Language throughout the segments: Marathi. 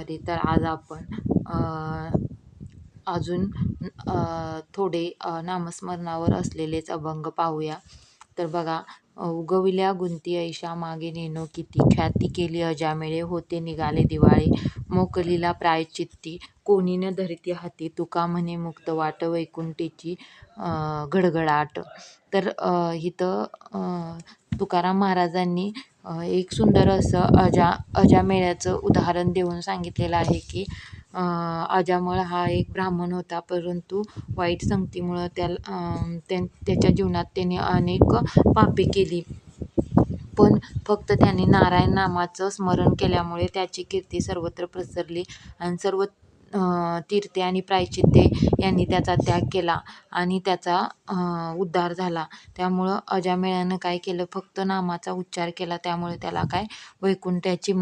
व्हिडिओमध्ये. तर आज आपण अजून थोडे नामस्मरणावर असलेलेच अभंग पाहूया. तर बघा, उगविल्या गुंती ऐशा मागे नेनो किती, ख्याती केली अजामिळे होते निघाले दिवाळे, मोकलीला प्रायचित्ती कोणी न धरती हाती, तुका म्हणे मुक्त वाट वैकुंठीची गडगडाट. तर इथं तुकाराम महाराजांनी एक सुंदर असं अजामेळ्याचं उदाहरण देऊन सांगितलेलं आहे की अजामळ हा एक ब्राह्मण होता, परंतु वाईट संगतीमुळं त्याच्या जीवनात त्याने अनेक पापे केली. पण फक्त त्याने नारायण नामाचं स्मरण केल्यामुळे त्याची कीर्ती सर्वत्र पसरली आणि सर्व तीर्थे आणि प्रायश्चित्ते यांनी त्याचा त्याग केला आणि त्याचा उद्धार झाला. त्यामुळं अजामेळ्यानं काय केलं, फक्त नामाचा उच्चार केला, त्यामुळे त्याला काय वैकुंठाची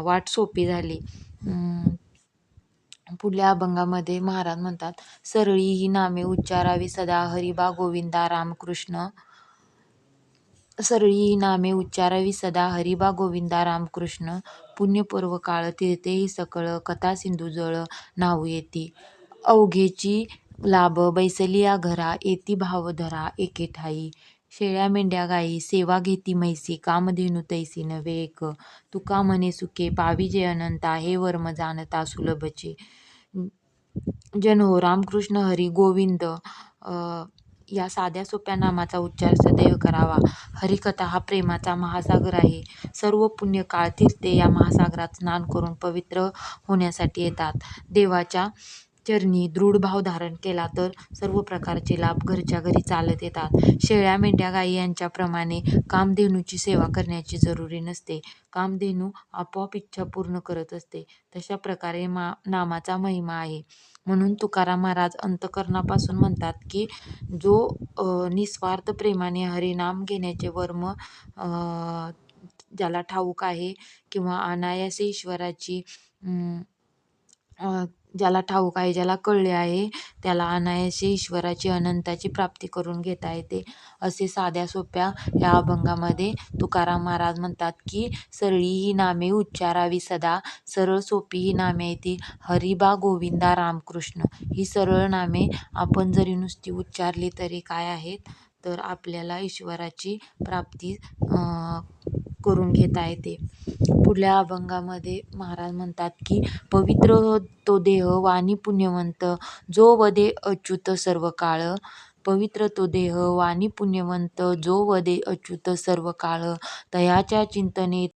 वाट सोपी झाली. पुढल्या अभंगामध्ये महाराज म्हणतात, सरळी ही नामे उच्चारावी सदा हरिबा गोविंदा रामकृष्ण. सरळी ही नामे उच्चारावी सदा हरिबा गोविंदा रामकृष्ण, पुण्यपूर्व काळ तीर्थेही सकळ कथा सिंधू जळ न्हावू येती, अवघेची लाभ बैसलिया घरा येती भाव धरा एके ठाई, शेळ्या मेंढ्या गाई सेवा घेती म्हैसी कामधेनू तैसी नव्हे एक, तुका म्हणे सुखे पाविजे अनंता हे वर्म जाणता सुलभचे, जन हो रामकृष्ण हरी गोविंद या साध्या सोप्या नामाचा उच्चार सदैव करावा. हरिकथा हा प्रेमाचा महासागर आहे. सर्व पुण्य काळ तीर्थे या महासागरात स्नान करून पवित्र होण्यासाठी येतात. देवाच्या चरणी दृढ भाव धारण केला तर सर्व प्रकारचे लाभ घरच्या घरी चालत येतात. शेळ्या मेंढ्या गायी यांच्याप्रमाणे कामधेनूची सेवा करण्याची जरुरी नसते. कामधेनू आपोआप इच्छा पूर्ण करत असते. तशा प्रकारे नामाचा महिमा आहे. म्हणून तुकाराम महाराज अंतःकरणापासून म्हणतात की जो निस्वार्थ प्रेमाने हरिनाम घेण्याचे वर्म ज्याला ठाऊक आहे किंवा अनायासे ईश्वराची ज्याला ठाऊक आहे, ज्याला कळले आहे, त्याला अनायासे ईश्वराची अनंताची प्राप्ती करून घेता येते. असे साध्या सोप्या या अभंगामध्ये तुकाराम महाराज म्हणतात की सरळी ही नामे उच्चारावी सदा, सरळ सोपी ही नामे आहे ती हरिबा गोविंदा रामकृष्ण. ही सरळ नामे आपण जरी नुसती उच्चारली तरी काय आहेत, तर आपल्याला ईश्वराची प्राप्ती करून घेता येते. पुढल्या अभंगामध्ये महाराज म्हणतात की पवित्र तो देह वाणी पुण्यवंत, जो वदे अच्युत सर्व काळ, पवित्र तो देह वाणी पुण्यवंत, जो वदे अच्युत सर्व काळ, तयाच्या चिंतने